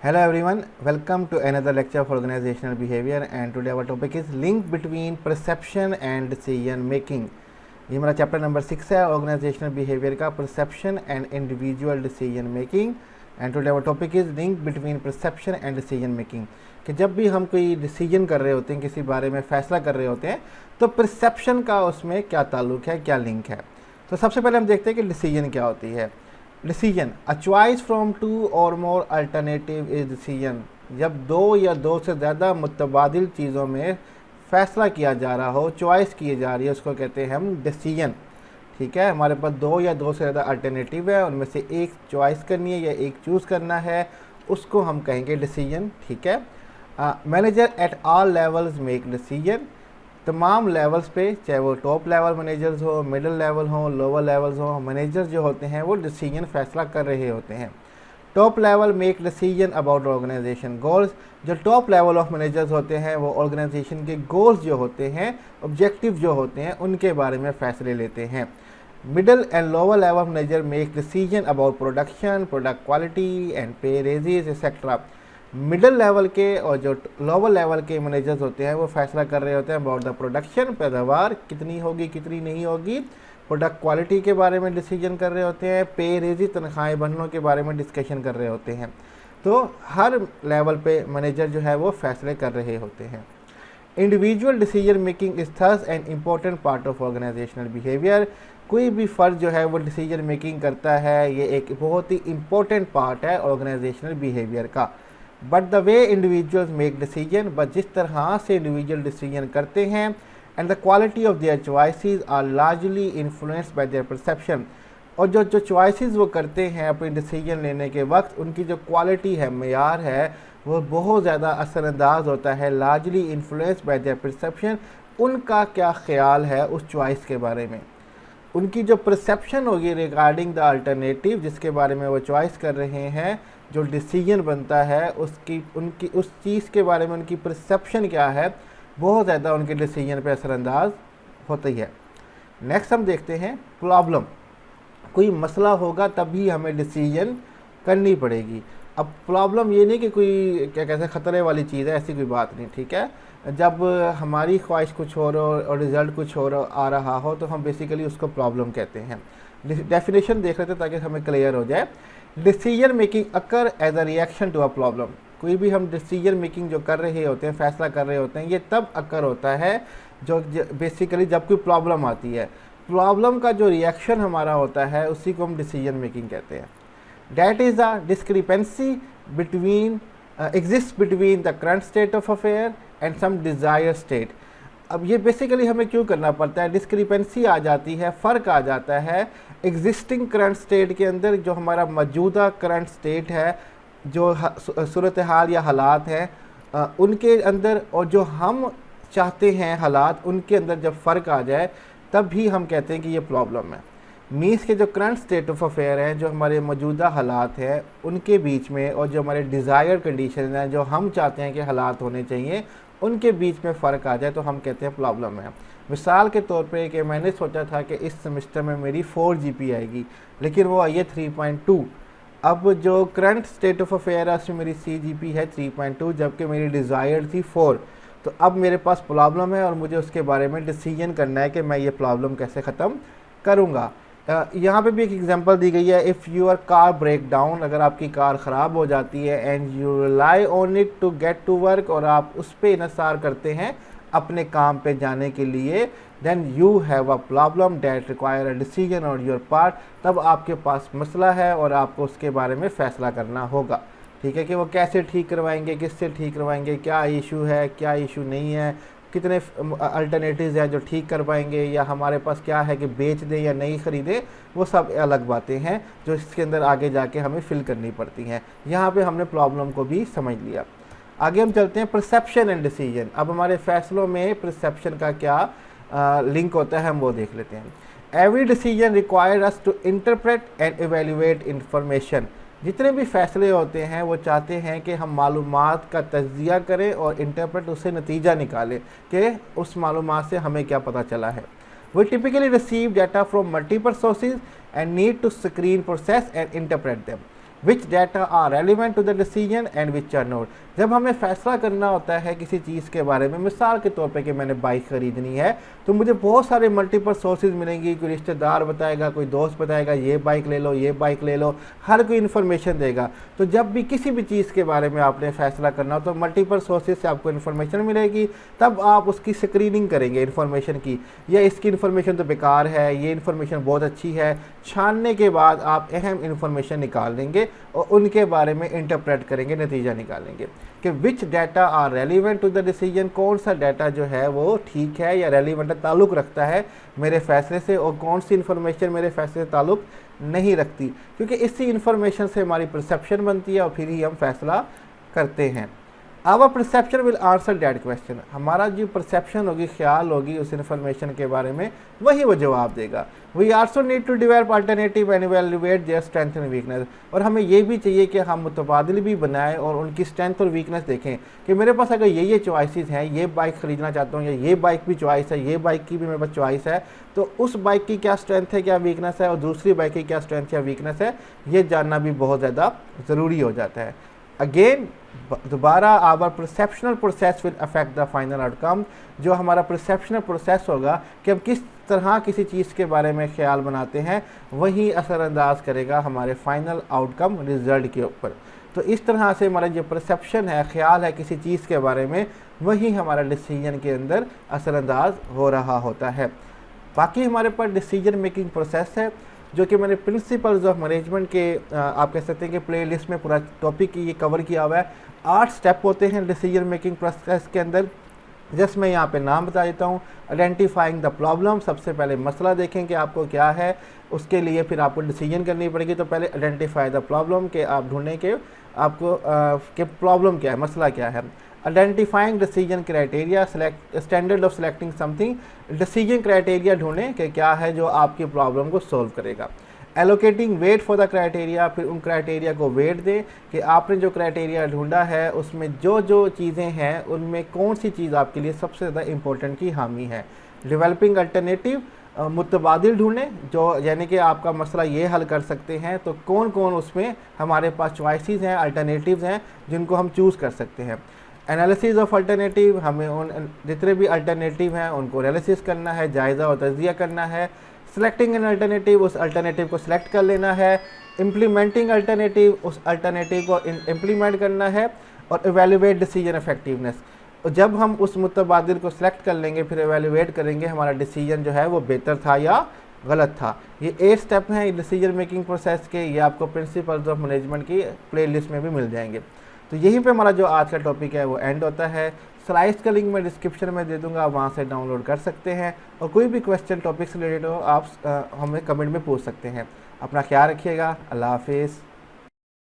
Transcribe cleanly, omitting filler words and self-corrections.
Hello everyone, welcome to another lecture of organizational behavior and today our topic is link between perception and decision making. ये हमारा chapter number 6 है organizational behaviour का, perception and individual decision making and today our topic is link between perception and decision making. कि जब भी हम कोई decision कर रहे होते हैं, किसी बारे में फैसला कर रहे होते हैं, तो परसेप्शन का उसमें क्या ताल्लुक है, क्या लिंक है। तो सबसे पहले हम देखते हैं कि डिसीजन क्या होती है। Decision, a choice from two और मोर अल्टरनेटिव इज डिसीजन। जब दो या दो से ज़्यादा मुतबादिल चीज़ों में फ़ैसला किया जा रहा हो, चॉइस की जा रही है, उसको कहते हैं हम डिसीजन। ठीक है, हमारे पास दो या दो से ज़्यादा अल्टरनेटिव है, उनमें से एक चॉइस करनी है या एक चूज़ करना है, उसको हम कहेंगे डिसीजन। ठीक है, manager at all levels make decision. तमाम लेवल्स पे, चाहे वो टॉप लेवल मैनेजर्स हो, मिडिल लेवल हो, लोअर लेवल्स हो, मैनेजर जो होते हैं वो डिसीजन फैसला कर रहे होते हैं। Top level make decision about organization goals. जो टॉप लेवल ऑफ मैनेजर्स होते हैं वो ऑर्गेनाइजेशन के गोल्स जो होते हैं, ऑब्जेक्टिव जो होते हैं, उनके बारे में फ़ैसले लेते हैं। Middle and lower level manager make decision about production, product quality and पे रेजेस एक्सेट्रा। मिडिल लेवल के और जो लोअर लेवल के मैनेजर्स होते हैं वो फैसला कर रहे होते हैं अबाउट द प्रोडक्शन, पैदावार कितनी होगी कितनी नहीं होगी, प्रोडक्ट क्वालिटी के बारे में डिसीजन कर रहे होते हैं, पे रेजी तनख्वाहें बढ़ने के बारे में डिस्कशन कर रहे होते हैं। तो हर लेवल पे मैनेजर जो है वो फैसले कर रहे होते हैं। Individual decision making is thus an important part of organizational behaviour. कोई भी फ़र्द जो है वो डिसीजन मेकिंग करता है, ये एक बहुत ही इम्पोर्टेंट पार्ट है ऑर्गेनाइजेशनल बिहेवियर का। But the way individuals make decision, but जिस तरह से इंडिविजुअल डिसीजन करते हैं and the quality of their choices are largely influenced by their perception. और जो चॉइसेस वो करते हैं अपनी डिसीजन लेने के वक्त, उनकी जो क्वालिटी है, मेयार है, वो बहुत ज़्यादा असरअंदाज होता है, largely influenced by their perception. उनका क्या ख्याल है उस चॉइस के बारे में, उनकी जो परसेप्शन होगी रिगार्डिंग द अल्टरनेटिव जिसके बारे में वो चॉइस कर रहे हैं, जो डिसीजन बनता है उसकी उनकी उस चीज़ के बारे में उनकी परसेप्शन क्या है, बहुत ज़्यादा उनके डिसीजन पे असरअंदाज होती है। नेक्स्ट हम देखते हैं प्रॉब्लम। कोई मसला होगा तभी हमें डिसीजन करनी पड़ेगी। अब प्रॉब्लम ये नहीं कि कोई क्या कहते हैं ख़तरे वाली चीज़ है, ऐसी कोई बात नहीं। ठीक है, जब हमारी ख्वाहिश कुछ और और रिज़ल्ट कुछ और आ रहा हो तो हम बेसिकली उसको प्रॉब्लम कहते हैं। डेफिनेशन देख रहे थे ताकि हमें क्लियर हो जाए। Decision making occur as a reaction to a problem. कोई भी हम डिसीजन मेकिंग जो कर रहे होते हैं, फैसला कर रहे होते हैं, ये तब अकर होता है जो बेसिकली जब कोई प्रॉब्लम आती है। प्रॉब्लम का जो रिएक्शन हमारा होता है उसी को हम डिसीजन मेकिंग कहते हैं। That is a discrepancy between exist between the current state of affair and some desire state. अब ये बेसिकली हमें क्यों करना पड़ता है, डिस्क्रिपेंसी आ जाती है, फ़र्क आ जाता है एग्जिस्टिंग करंट स्टेट के अंदर, जो हमारा मौजूदा करंट स्टेट है, जो सूरत हाल या हालात हैं उनके अंदर, और जो हम चाहते हैं हालात, उनके अंदर जब फ़र्क आ जाए तब भी हम कहते हैं कि ये प्रॉब्लम है। मीन्स के जो करंट स्टेट ऑफ अफेयर हैं, जो हमारे मौजूदा हालात हैं उनके बीच में, और जो हमारे डिज़ायर कंडीशन हैं, जो हम चाहते हैं कि हालात होने चाहिए, उनके बीच में फ़र्क आ जाए तो हम कहते हैं प्रॉब्लम है। मिसाल के तौर पे कि मैंने सोचा था कि इस सेमेस्टर में मेरी 4 GP आएगी, लेकिन वो आई है 3.2। अब जो करंट स्टेट ऑफ अफेयर है उसमें मेरी CGP है 3.2, जबकि मेरी डिज़ायर थी 4। तो अब मेरे पास प्रॉब्लम है और मुझे उसके बारे में डिसीजन करना है कि मैं ये प्रॉब्लम कैसे ख़त्म करूँगा। यहाँ पे भी एक एग्जांपल दी गई है, if your car break down, अगर आपकी कार ख़राब हो जाती है, and you rely on it to get to work, और आप उस पर इन्हिसार करते हैं अपने काम पे जाने के लिए, then you have a problem that require a decision on your part. तब आपके पास मसला है और आपको उसके बारे में फ़ैसला करना होगा। ठीक है, कि वो कैसे ठीक करवाएंगे, किससे ठीक करवाएंगे, क्या इशू है क्या इशू नहीं है, कितने अल्टरनेटिव्स हैं जो ठीक कर पाएंगे, या हमारे पास क्या है कि बेच दें या नहीं ख़रीदें, वो सब अलग बातें हैं जो इसके अंदर आगे जाके हमें फिल करनी पड़ती हैं। यहाँ पे हमने प्रॉब्लम को भी समझ लिया। आगे हम चलते हैं परसेप्शन एंड डिसीजन। अब हमारे फैसलों में परसेप्शन का क्या लिंक होता है हम वो देख लेते हैं। Every decision require us to interpret and evaluate information. जितने भी फैसले होते हैं वो चाहते हैं कि हम मालूमात का तज्जिया करें और इंटरप्रेट उससे नतीजा निकालें कि उस मालूमात से हमें क्या पता चला है। We typically receive data from multiple sources and need to screen, process and interpret them. Which data are relevant to the decision and which are not. जब हमें फैसला करना होता है किसी चीज़ के बारे में, मिसाल के तौर पे कि मैंने बाइक ख़रीदनी है, तो मुझे बहुत सारे मल्टीपल सोर्सेज मिलेंगी, कोई रिश्तेदार बताएगा, कोई दोस्त बताएगा ये बाइक ले लो, ये बाइक ले लो, हर कोई इन्फॉर्मेशन देगा। तो जब भी किसी भी चीज़ के बारे में आपने फैसला करना हो तो मल्टीपल सोर्सेज से आपको इन्फॉर्मेशन मिलेगी, तब आप उसकी स्क्रीनिंग करेंगे इन्फॉर्मेशन की, या इसकी इन्फॉर्मेशन तो बेकार है, ये इन्फॉर्मेशन बहुत अच्छी है। छानने के बाद आप अहम इन्फॉर्मेशन निकाल लेंगे और उनके बारे में इंटरप्रेट करेंगे, नतीजा निकालेंगे कि which data are relevant to the decision, कौन सा डाटा जो है वो ठीक है या रेलिवेंट ताल्लुक़ रखता है मेरे फैसले से, और कौन सी इन्फॉर्मेशन मेरे फैसले से ताल्लुक़ नहीं रखती, क्योंकि इसी इन्फॉर्मेशन से हमारी परसेप्शन बनती है और फिर ही हम फैसला करते हैं। Our perception will answer that question, हमारा जो परसेप्शन होगी, ख्याल होगी उस इन्फॉर्मेशन के बारे में, वही वो जवाब देगा। We also need to develop alternative and evaluate their strength and weakness, और हमें ये भी चाहिए कि हम मुतबादिल भी बनाएं और उनकी स्ट्रेंथ और वीकनेस देखें कि मेरे पास अगर ये चॉइसेस हैं, ये बाइक ख़रीदना चाहता हूँ या ये बाइक भी चॉइस है, ये बाइक की भी मेरे पास चॉइस है, तो उस बाइक की क्या स्ट्रेंथ है, क्या वीकनेस है, और दूसरी बाइक की क्या स्ट्रेंथ या वीकनेस है, ये जानना भी बहुत ज़्यादा ज़रूरी हो जाता है। अगेन दोबारा our perceptual process will affect the final outcome, जो हमारा परसेप्शनल प्रोसेस होगा कि हम किस तरह किसी चीज़ के बारे में ख्याल बनाते हैं, वही असरअंदाज करेगा हमारे फाइनल आउटकम रिजल्ट के ऊपर। तो इस तरह से हमारा जो परसेप्शन है, ख्याल है किसी चीज़ के बारे में, वही हमारा डिसीजन के अंदर असरअंदाज हो रहा होता है। बाकी हमारे पास डिसीजन मेकिंग प्रोसेस है, जो कि मैंने प्रिंसिपल्स ऑफ मैनेजमेंट के आप कह सकते हैं कि प्ले लिस्ट में पूरा टॉपिक ये कवर किया हुआ है। 8 स्टेप होते हैं डिसीजन मेकिंग प्रोसेस के अंदर, जस्ट मैं यहाँ पे नाम बता देता हूँ। आइडेंटिफाइंग द प्रॉब्लम, सबसे पहले मसला देखें कि आपको क्या है, उसके लिए फिर आपको डिसीजन करनी पड़ेगी। तो पहले आइडेंटिफाई द प्रॉब्लम, के आप ढूंढें कि आपको कि प्रॉब्लम क्या है, मसला क्या है। Identifying decision criteria, standard of selecting something, decision criteria ढूंढें कि क्या है जो आपकी प्रॉब्लम को सॉल्व करेगा। Allocating weight for the criteria, फिर उन क्राइटेरिया को वेट दें कि आपने जो क्राइटेरिया ढूंढा है उसमें जो जो चीज़ें हैं उनमें कौन सी चीज़ आपके लिए सबसे ज़्यादा इंपॉर्टेंट की हामी है। डेवलपिंग अल्टरनेटिव, मुतबादिल ढूंढें, जो यानी कि आपका मसला ये हल कर सकते हैं, तो कौन कौन उसमें हमारे पास चॉइसेस हैं, अल्टरनेटिव्स हैं जिनको हम चूज़ कर सकते हैं। एनालिसिस ऑफ अल्टरनेटिव, हमें उन जितने भी अल्टरनेटिव हैं उनको एनालिसिस करना है, जायज़ा और तज्ज़िया करना है। सेलेक्टिंग एन अल्टरनेटिव, उस अल्टरनेटिव को सिलेक्ट कर लेना है। इम्प्लीमेंटिंग अल्टरनेटिव, उस अल्टरनेटिव को इम्प्लीमेंट करना है। और एवेल्युएट डिसीजन इफेक्टिवनेस, जब हम उस मुतबादिल को सिलेक्ट कर लेंगे फिर एवेल्युएट करेंगे हमारा डिसीजन जो है वो बेहतर था या गलत था। ये 8 स्टेप हैं डिसीजन मेकिंग प्रोसेस के, ये आपको प्रिंसिपल्स ऑफ मैनेजमेंट की प्ले लिस्ट में भी मिल जाएंगे। तो यहीं पे हमारा जो आज का टॉपिक है वो एंड होता है। स्लाइड्स का लिंक मैं डिस्क्रिप्शन में दे दूंगा, वहाँ से डाउनलोड कर सकते हैं, और कोई भी क्वेश्चन टॉपिक से रिलेटेड हो आप हमें कमेंट में पूछ सकते हैं। अपना ख्याल रखिएगा, अल्लाह हाफिज़।